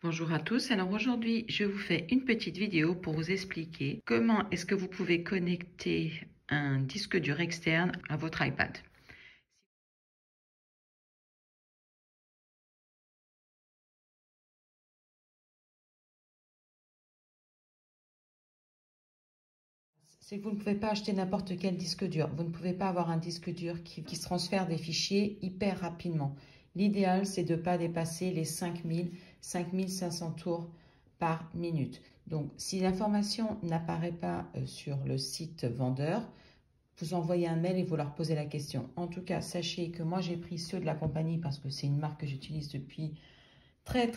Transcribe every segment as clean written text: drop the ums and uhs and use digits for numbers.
Bonjour à tous, alors aujourd'hui je vous fais une petite vidéo pour vous expliquer comment est-ce que vous pouvez connecter un disque dur externe à votre iPad. C'est que vous ne pouvez pas acheter n'importe quel disque dur, vous ne pouvez pas avoir un disque dur qui se transfère des fichiers hyper rapidement. L'idéal c'est de ne pas dépasser les 5500 tours par minute. Donc si l'information n'apparaît pas sur le site vendeur, vous envoyez un mail et vous leur posez la question. En tout cas, sachez que moi, j'ai pris ceux de la compagnie parce que c'est une marque que j'utilise depuis très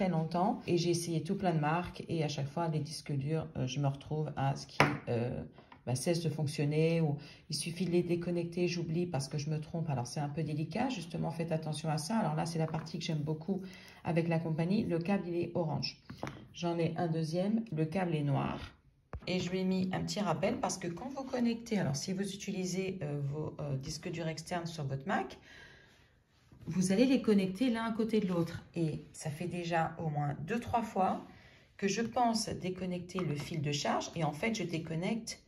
longtemps. Et j'ai essayé tout plein de marques et à chaque fois, les disques durs, je me retrouve à ce qui cesse de fonctionner ou il suffit de les déconnecter, j'oublie parce que je me trompe. Alors, c'est un peu délicat, justement, faites attention à ça. Alors là, c'est la partie que j'aime beaucoup avec la compagnie. Le câble, il est orange. J'en ai un deuxième, le câble est noir. Et je lui ai mis un petit rappel parce que quand vous connectez, alors si vous utilisez vos disques durs externes sur votre Mac, vous allez les connecter l'un à côté de l'autre. Et ça fait déjà au moins 2-3 fois que je pense déconnecter le fil de charge et en fait je déconnecte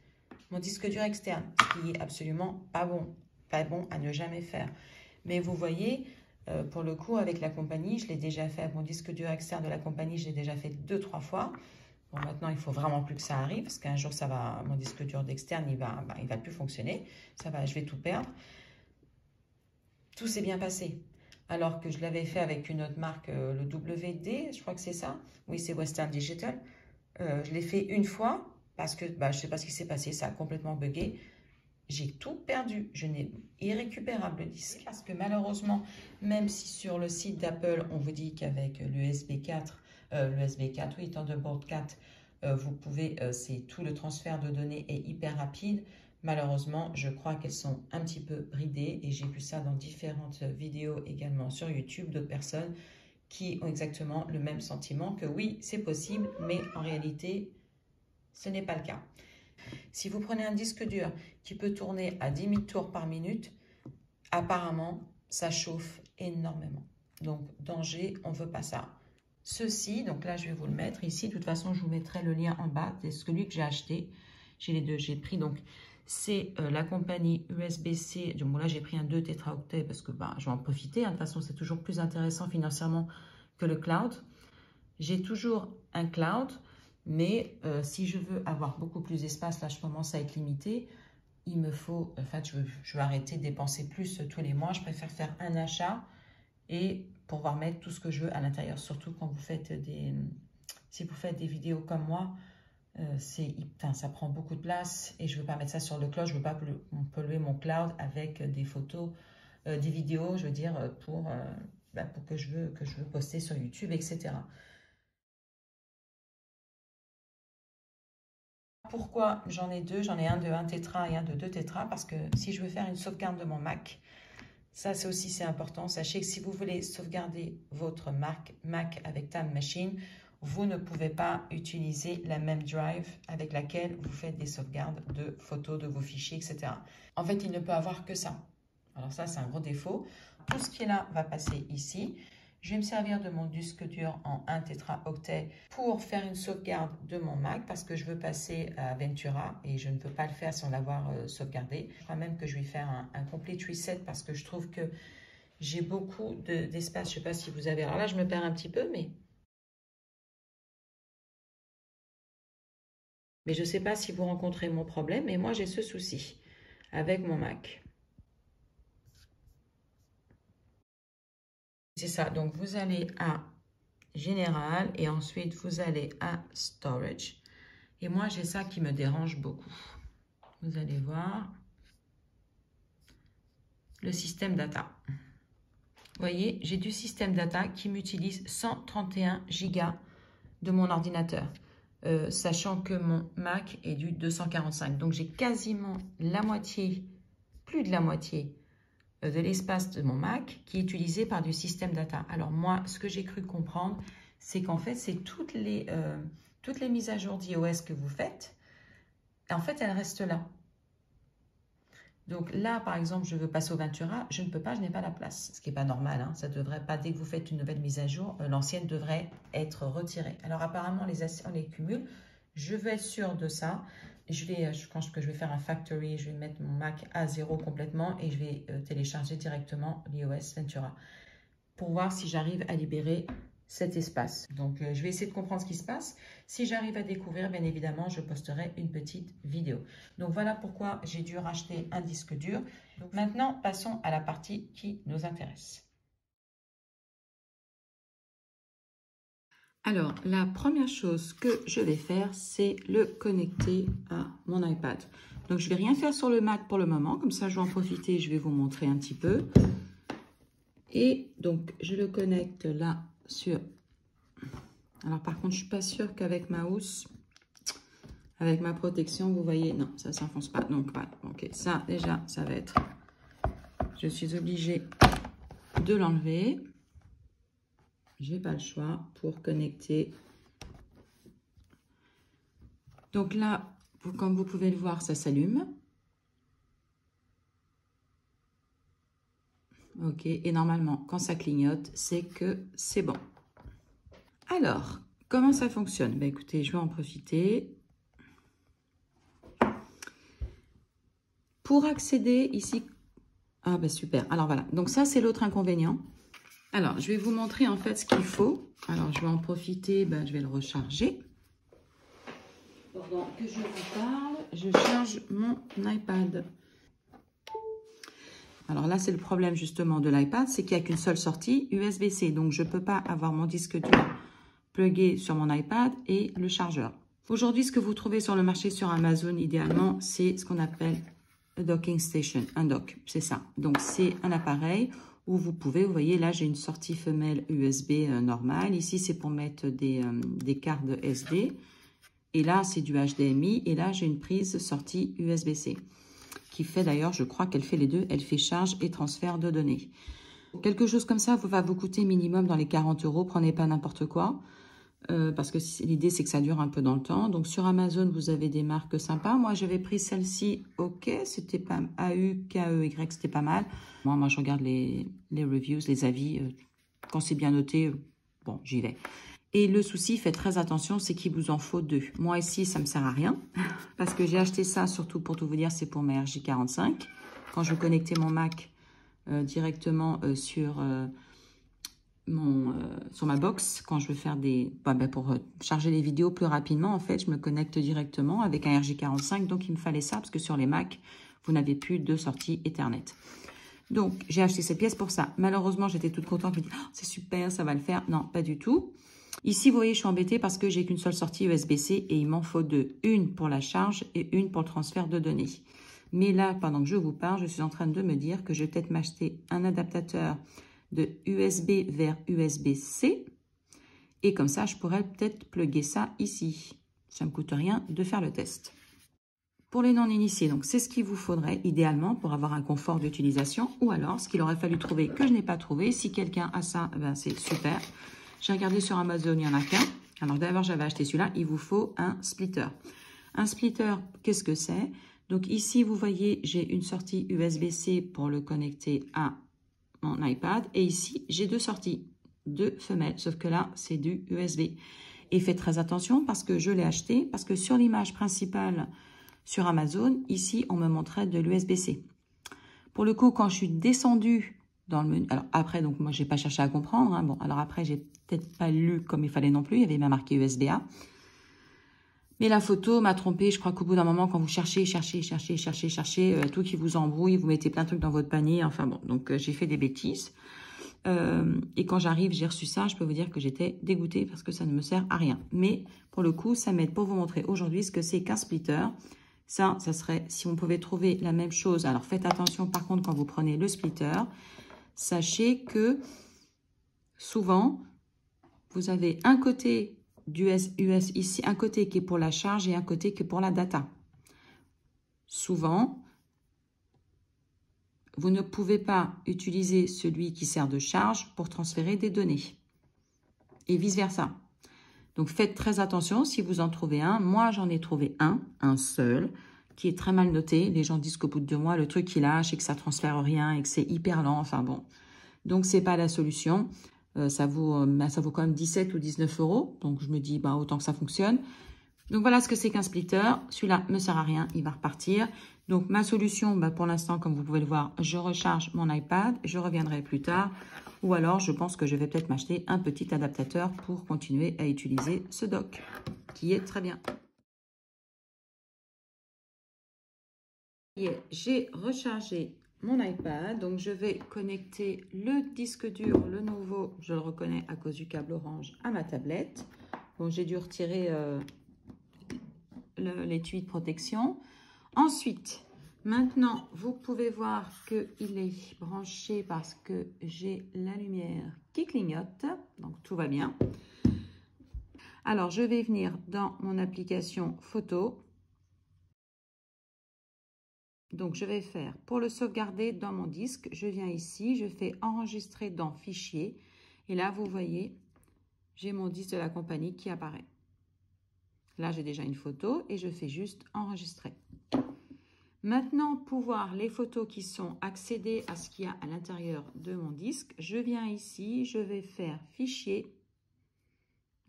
mon disque dur externe, ce qui est absolument pas bon à ne jamais faire. Mais vous voyez, pour le coup avec la compagnie, je l'ai déjà fait avec mon disque dur externe de la compagnie, je l'ai déjà fait 2-3 fois. Bon, maintenant, il faut vraiment plus que ça arrive, parce qu'un jour, ça va, mon disque dur d'externe, il va plus fonctionner. Je vais tout perdre. Tout s'est bien passé. Alors que je l'avais fait avec une autre marque, le WD, je crois que c'est ça. Oui, c'est Western Digital. Je l'ai fait une fois, parce que je ne sais pas ce qui s'est passé, ça a complètement bugué. J'ai tout perdu. Je n'ai irrécupérable le disque. Parce que malheureusement, même si sur le site d'Apple, on vous dit qu'avec l'USB 4, oui, Thunderbolt 4, vous pouvez, c'est tout le transfert de données est hyper rapide. Malheureusement, je crois qu'elles sont un petit peu bridées et j'ai vu ça dans différentes vidéos également sur YouTube d'autres personnes qui ont exactement le même sentiment que oui, c'est possible, mais en réalité, ce n'est pas le cas. Si vous prenez un disque dur qui peut tourner à 10 000 tours par minute, apparemment, ça chauffe énormément. Donc, danger, on ne veut pas ça. Ceci, donc là, je vais vous le mettre ici. De toute façon, je vous mettrai le lien en bas. C'est celui que j'ai acheté. J'ai les deux. J'ai pris, donc, c'est la compagnie USB-C. Bon, là, j'ai pris un 2 tétraoctets parce que je vais en profiter. Hein. De toute façon, c'est toujours plus intéressant financièrement que le cloud. J'ai toujours un cloud. Mais si je veux avoir beaucoup plus d'espace, là je commence à être limitée, il me faut, je veux arrêter de dépenser plus tous les mois. Je préfère faire un achat et pouvoir mettre tout ce que je veux à l'intérieur. Surtout quand vous faites si vous faites des vidéos comme moi, ça prend beaucoup de place et je ne veux pas mettre ça sur le cloud. Je ne veux pas polluer mon cloud avec des photos, des vidéos, je veux dire, pour que je veux poster sur YouTube, etc. Pourquoi j'en ai deux? J'en ai un de 1 tétra et un de 2 tétra parce que si je veux faire une sauvegarde de mon Mac, ça c'est important. Sachez que si vous voulez sauvegarder votre Mac avec Time Machine, vous ne pouvez pas utiliser la même drive avec laquelle vous faites des sauvegardes de photos de vos fichiers, etc. En fait, il ne peut avoir que ça. Alors ça, c'est un gros défaut. Tout ce qui est là va passer ici. Je vais me servir de mon disque dur en 1 tétraoctet pour faire une sauvegarde de mon Mac parce que je veux passer à Ventura et je ne peux pas le faire sans l'avoir sauvegardé. Je crois même que je vais faire un complete reset parce que je trouve que j'ai beaucoup d'espace. Je ne sais pas si vous avez... Alors là, je me perds un petit peu, mais je ne sais pas si vous rencontrez mon problème, mais moi, j'ai ce souci avec mon Mac. C'est ça, donc vous allez à Général et ensuite vous allez à Storage. Et moi, j'ai ça qui me dérange beaucoup. Vous allez voir le système data. Vous voyez, j'ai du système data qui m'utilise 131 gigas de mon ordinateur, sachant que mon Mac est du 245. Donc, j'ai quasiment la moitié, plus de la moitié de l'espace de mon Mac qui est utilisé par du système data. Alors moi, ce que j'ai cru comprendre, c'est qu'en fait, c'est toutes les mises à jour d'iOS que vous faites, en fait, elles restent là. Donc là, par exemple, je veux passer au Ventura, je ne peux pas, je n'ai pas la place, ce qui n'est pas normal. Hein. Ça devrait pas, dès que vous faites une nouvelle mise à jour, l'ancienne devrait être retirée. Alors apparemment, on les cumule. Je veux être sûre de ça. Je pense que je vais faire un factory, je vais mettre mon Mac à 0 complètement et je vais télécharger directement l'iOS Ventura pour voir si j'arrive à libérer cet espace. Donc, je vais essayer de comprendre ce qui se passe. Si j'arrive à découvrir, bien évidemment, je posterai une petite vidéo. Donc, voilà pourquoi j'ai dû racheter un disque dur. Donc, maintenant, passons à la partie qui nous intéresse. Alors, la première chose que je vais faire, c'est le connecter à mon iPad. Donc, je ne vais rien faire sur le Mac pour le moment. Comme ça, je vais en profiter, je vais vous montrer un petit peu. Et donc, je le connecte là sur... Alors, par contre, je ne suis pas sûre qu'avec ma housse, avec ma protection, vous voyez... Non, ça ne s'enfonce pas. Donc, voilà. Ok, ça, déjà, ça va être... Je suis obligée de l'enlever. Je n'ai pas le choix pour connecter. Donc là, comme vous pouvez le voir, ça s'allume. Ok, et normalement, quand ça clignote, c'est que c'est bon. Alors, comment ça fonctionne? Ben, écoutez, je vais en profiter. Pour accéder ici... Ah ben super, alors voilà. Donc ça, c'est l'autre inconvénient. Alors, je vais vous montrer en fait ce qu'il faut. Alors, je vais en profiter, ben, je vais le recharger. Pendant que je vous parle, je charge mon iPad. Alors là, c'est le problème justement de l'iPad, c'est qu'il n'y a qu'une seule sortie USB-C. Donc, je ne peux pas avoir mon disque dur plugué sur mon iPad et le chargeur. Aujourd'hui, ce que vous trouvez sur le marché sur Amazon, idéalement, c'est ce qu'on appelle un docking station, un dock, c'est ça. Donc, c'est un appareil où vous pouvez, vous voyez, là, j'ai une sortie femelle USB normale. Ici, c'est pour mettre des cartes SD. Et là, c'est du HDMI. Et là, j'ai une prise sortie USB-C qui fait d'ailleurs, je crois qu'elle fait les deux. Elle fait charge et transfert de données. Quelque chose comme ça va vous coûter minimum dans les 40 €. Prenez pas n'importe quoi. Parce que l'idée, c'est que ça dure un peu dans le temps. Donc, sur Amazon, vous avez des marques sympas. Moi, j'avais pris celle-ci, ok, c'était pas AUKEY, c'était pas mal. Moi, je regarde les reviews, les avis. Quand c'est bien noté, bon, j'y vais. Et le souci, faites très attention, c'est qu'il vous en faut deux. Moi, ici, ça me sert à rien. Parce que j'ai acheté ça, surtout pour tout vous dire, c'est pour ma RJ45. Quand je connectais mon Mac directement sur ma box, quand je veux faire pour charger les vidéos plus rapidement, en fait, je me connecte directement avec un RJ45. Donc, il me fallait ça parce que sur les Mac, vous n'avez plus de sortie Ethernet. Donc, j'ai acheté cette pièce pour ça. Malheureusement, j'étais toute contente. Je me dis, oh, c'est super, ça va le faire. Non, pas du tout. Ici, vous voyez, je suis embêtée parce que j'ai qu'une seule sortie USB-C et il m'en faut deux. Une pour la charge et une pour le transfert de données. Mais là, pendant que je vous parle, je suis en train de me dire que je vais peut-être m'acheter un adaptateur de USB vers USB-C. Et comme ça, je pourrais peut-être plugger ça ici. Ça ne me coûte rien de faire le test. Pour les non-initiés, donc c'est ce qu'il vous faudrait idéalement pour avoir un confort d'utilisation. Ou alors, ce qu'il aurait fallu trouver que je n'ai pas trouvé. Si quelqu'un a ça, ben c'est super. J'ai regardé sur Amazon, il n'y en a qu'un. Alors d'abord, j'avais acheté celui-là. Il vous faut un splitter. Un splitter, qu'est-ce que c'est? Donc ici, vous voyez, j'ai une sortie USB-C pour le connecter à mon iPad. Et ici, j'ai deux sorties, deux femelles. Sauf que là, c'est du USB. Et faites très attention parce que je l'ai acheté. Parce que sur l'image principale sur Amazon, ici, on me montrait de l'USB-C. Pour le coup, quand je suis descendue dans le menu... Alors après, donc moi, j'ai pas cherché à comprendre. Hein. Bon, alors après, j'ai peut-être pas lu comme il fallait non plus. Il y avait même marqué USB-A. Mais la photo m'a trompée. Je crois qu'au bout d'un moment, quand vous cherchez, tout qui vous embrouille, vous mettez plein de trucs dans votre panier. Enfin bon, donc j'ai fait des bêtises. Et quand j'arrive, j'ai reçu ça, je peux vous dire que j'étais dégoûtée parce que ça ne me sert à rien. Mais pour le coup, ça m'aide pour vous montrer aujourd'hui ce que c'est qu'un splitter. Ça serait, si on pouvait trouver la même chose. Alors, faites attention, par contre, quand vous prenez le splitter, sachez que souvent, vous avez un côté d'US ici, un côté qui est pour la charge et un côté qui est pour la data. Souvent, vous ne pouvez pas utiliser celui qui sert de charge pour transférer des données. Et vice-versa. Donc, faites très attention si vous en trouvez un. Moi, j'en ai trouvé un seul, qui est très mal noté. Les gens disent qu'au bout de 2 mois, le truc il lâche et que ça transfère rien et que c'est hyper lent. Enfin bon, donc c'est pas la solution. Ça vaut quand même 17 ou 19 euros. Donc je me dis, bah, autant que ça fonctionne. Donc voilà ce que c'est qu'un splitter. Celui-là me sert à rien, il va repartir. Donc ma solution, bah, pour l'instant, comme vous pouvez le voir, je recharge mon iPad. Je reviendrai plus tard. Ou alors, je pense que je vais peut-être m'acheter un petit adaptateur pour continuer à utiliser ce dock, qui est très bien. J'ai rechargé mon iPad, donc je vais connecter le disque dur, le nouveau, je le reconnais à cause du câble orange, à ma tablette. Bon, j'ai dû retirer l'étui de protection. Ensuite, maintenant, vous pouvez voir qu'il est branché parce que j'ai la lumière qui clignote, donc tout va bien. Alors, je vais venir dans mon application photo. Donc, je vais faire, pour le sauvegarder dans mon disque, je viens ici, je fais enregistrer dans fichier. Et là, vous voyez, j'ai mon disque de la compagnie qui apparaît. Là, j'ai déjà une photo et je fais juste enregistrer. Maintenant, pour voir les photos qui sont accédées à ce qu'il y a à l'intérieur de mon disque, je viens ici, je vais faire fichier.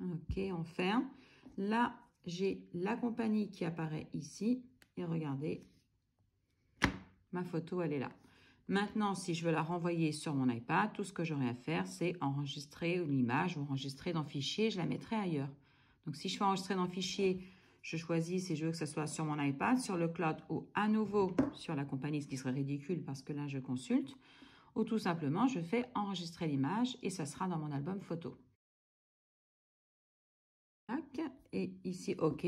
Ok, on ferme. Là, j'ai la compagnie qui apparaît ici. Et regardez, ma photo, elle est là. Maintenant, si je veux la renvoyer sur mon iPad, tout ce que j'aurai à faire, c'est enregistrer l'image ou enregistrer dans fichier, je la mettrai ailleurs. Donc, si je fais enregistrer dans fichier, je choisis si je veux que ce soit sur mon iPad, sur le cloud ou à nouveau sur la compagnie, ce qui serait ridicule parce que là, je consulte. Ou tout simplement, je fais enregistrer l'image et ça sera dans mon album photo. Et ici, OK.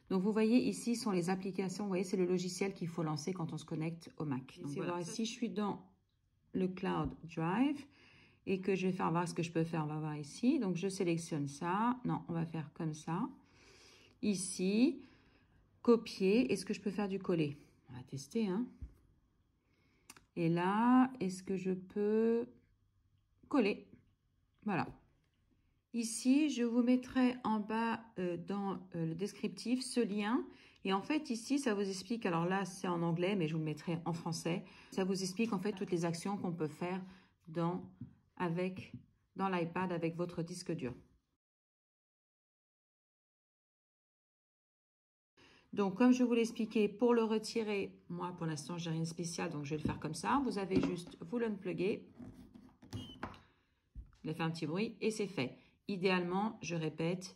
Donc, vous voyez, ici sont les applications. Vous voyez, c'est le logiciel qu'il faut lancer quand on se connecte au Mac. Donc, voilà. Si je suis dans le Cloud Drive et que je vais faire voir ce que je peux faire, on va voir ici. Donc, je sélectionne ça. Non, on va faire comme ça. Ici, copier. Est-ce que je peux faire du coller? On va tester, hein. Et là, est-ce que je peux coller? Voilà. Ici, je vous mettrai en bas dans le descriptif ce lien. Et en fait, ici, ça vous explique, alors là, c'est en anglais, mais je vous le mettrai en français. Ça vous explique en fait toutes les actions qu'on peut faire dans l'iPad avec votre disque dur. Donc, comme je vous l'ai expliqué, pour le retirer, moi, pour l'instant, j'ai rien de spécial, donc je vais le faire comme ça. Vous avez juste, vous l'unplugger. Il a fait un petit bruit et c'est fait. Idéalement, je répète,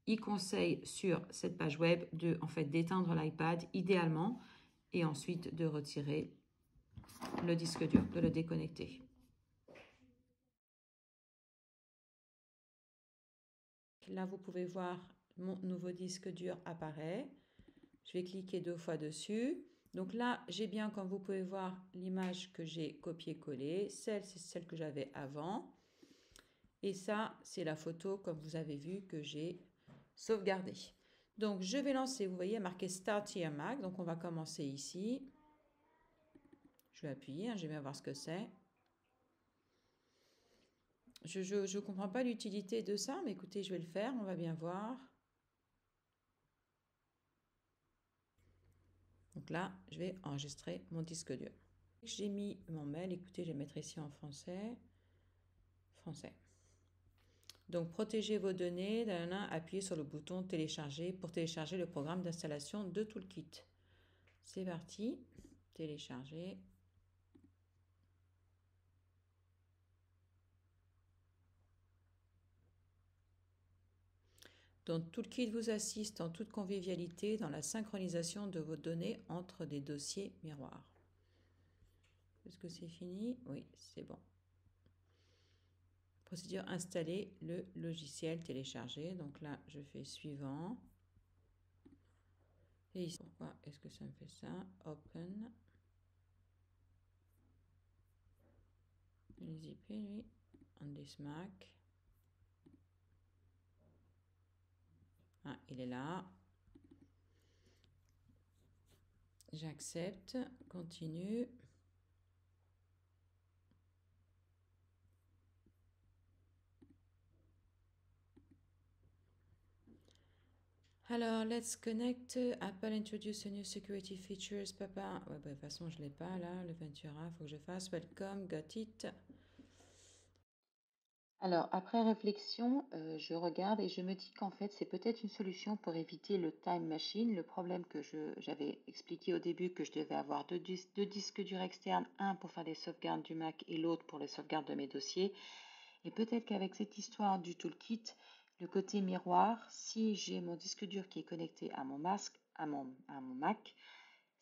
il conseille sur cette page web d'éteindre l'iPad idéalement et ensuite de retirer le disque dur, de le déconnecter. Là, vous pouvez voir mon nouveau disque dur apparaît. Je vais cliquer 2 fois dessus. Donc là, j'ai bien, comme vous pouvez voir, l'image que j'ai copié-collée. C'est celle que j'avais avant. Et ça, c'est la photo, comme vous avez vu, que j'ai sauvegardée. Donc, je vais lancer, vous voyez, marqué Start Here Mac. Donc, on va commencer ici. Je vais appuyer, hein, je vais bien voir ce que c'est. Je ne comprends pas l'utilité de ça, mais écoutez, je vais le faire, on va bien voir. Donc là, je vais enregistrer mon disque dur. J'ai mis mon mail, écoutez, je vais mettre ici en français. Français. Donc, protégez vos données, appuyez sur le bouton télécharger pour télécharger le programme d'installation de Toolkit. C'est parti, télécharger. Donc, Toolkit vous assiste en toute convivialité dans la synchronisation de vos données entre des dossiers miroirs. Est-ce que c'est fini? Oui, c'est bon. Procédure installer le logiciel téléchargé. Donc là, je fais suivant. Et ici, pourquoi est-ce que ça me fait ça? Open. Les IP, lui, on this Mac. Ah, il est là. J'accepte, continue. Alors, let's connect. Apple introduce a new security features. Papa. Ouais, bah, de toute façon, je ne l'ai pas là. Le Ventura, il faut que je fasse. Welcome, got it. Alors, après réflexion, je regarde et je me dis qu'en fait, c'est peut-être une solution pour éviter le time machine. Le problème que j'avais expliqué au début, que je devais avoir deux disques durs externes, un pour faire les sauvegardes du Mac et l'autre pour les sauvegardes de mes dossiers. Et peut-être qu'avec cette histoire du toolkit, le côté miroir, si j'ai mon disque dur qui est connecté à mon Mac,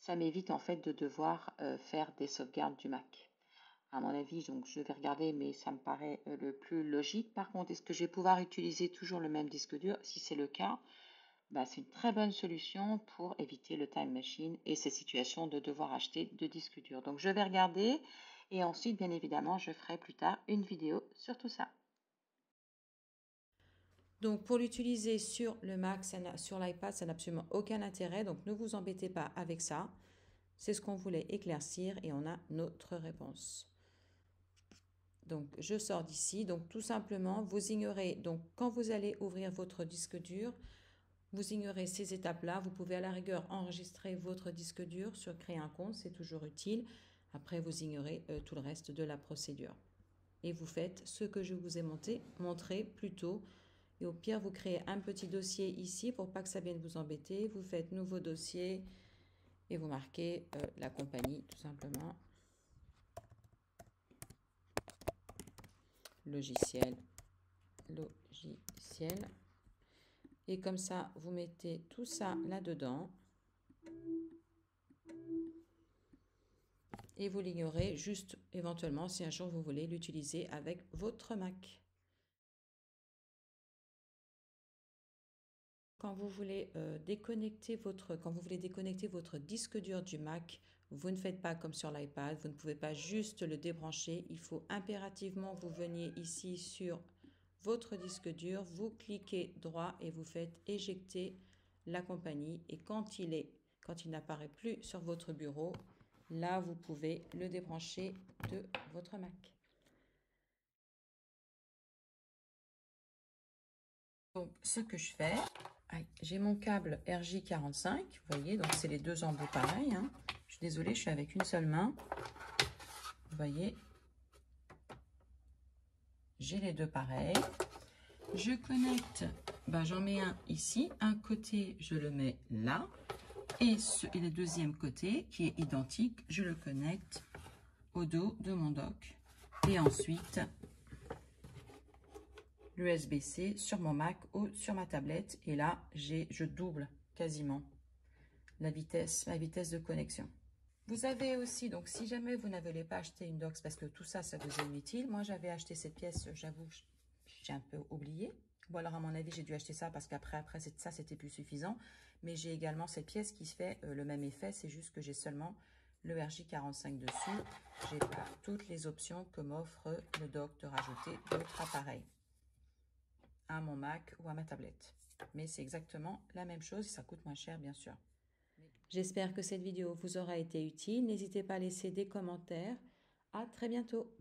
ça m'évite en fait de devoir faire des sauvegardes du Mac. À mon avis, donc je vais regarder, mais ça me paraît le plus logique. Par contre, est-ce que je vais pouvoir utiliser toujours le même disque dur? Si c'est le cas, bah, c'est une très bonne solution pour éviter le time machine et ces situations de devoir acheter deux disques durs. Donc je vais regarder et ensuite, bien évidemment, je ferai plus tard une vidéo sur tout ça. Donc, pour l'utiliser sur le Mac, sur l'iPad, ça n'a absolument aucun intérêt. Donc, ne vous embêtez pas avec ça. C'est ce qu'on voulait éclaircir et on a notre réponse. Donc, je sors d'ici. Donc, tout simplement, vous ignorez. Donc, quand vous allez ouvrir votre disque dur, vous ignorez ces étapes-là. Vous pouvez à la rigueur enregistrer votre disque dur sur créer un compte. C'est toujours utile. Après, vous ignorez tout le reste de la procédure. Et vous faites ce que je vous ai montré plus tôt. Et au pire, vous créez un petit dossier ici pour pas que ça vienne vous embêter. Vous faites nouveau dossier et vous marquez la compagnie tout simplement. Logiciel. Et comme ça, vous mettez tout ça là-dedans. Et vous l'ignorez juste éventuellement si un jour vous voulez l'utiliser avec votre Mac. Quand vous voulez déconnecter votre disque dur du Mac, vous ne faites pas comme sur l'iPad, vous ne pouvez pas juste le débrancher. Il faut impérativement vous veniez ici sur votre disque dur, vous cliquez droit et vous faites éjecter la compagnie. Et quand il n'apparaît plus sur votre bureau, là vous pouvez le débrancher de votre Mac. Donc, ce que je fais, j'ai mon câble RJ45, vous voyez, donc c'est les deux embouts pareils. Hein. Je suis désolée, je suis avec une seule main. Vous voyez, j'ai les deux pareils. Je connecte, j'en mets un ici, un côté, je le mets là, et le deuxième côté, qui est identique, je le connecte au dos de mon dock. Et ensuite, l'USB-C sur mon Mac ou sur ma tablette. Et là, je double quasiment ma vitesse de connexion. Vous avez aussi, donc si jamais vous n'avez pas acheté une dock, parce que tout ça, ça vous est inutile. Moi, j'avais acheté cette pièce, j'avoue, j'ai un peu oublié. Ou alors, à mon avis, j'ai dû acheter ça parce qu'après, ça, c'était plus suffisant. Mais j'ai également cette pièce qui fait le même effet. C'est juste que j'ai seulement le RJ45 dessus. J'ai pas toutes les options que m'offre le dock de rajouter d'autres appareils à mon Mac ou à ma tablette. Mais c'est exactement la même chose et ça coûte moins cher, bien sûr. J'espère que cette vidéo vous aura été utile. N'hésitez pas à laisser des commentaires. À très bientôt.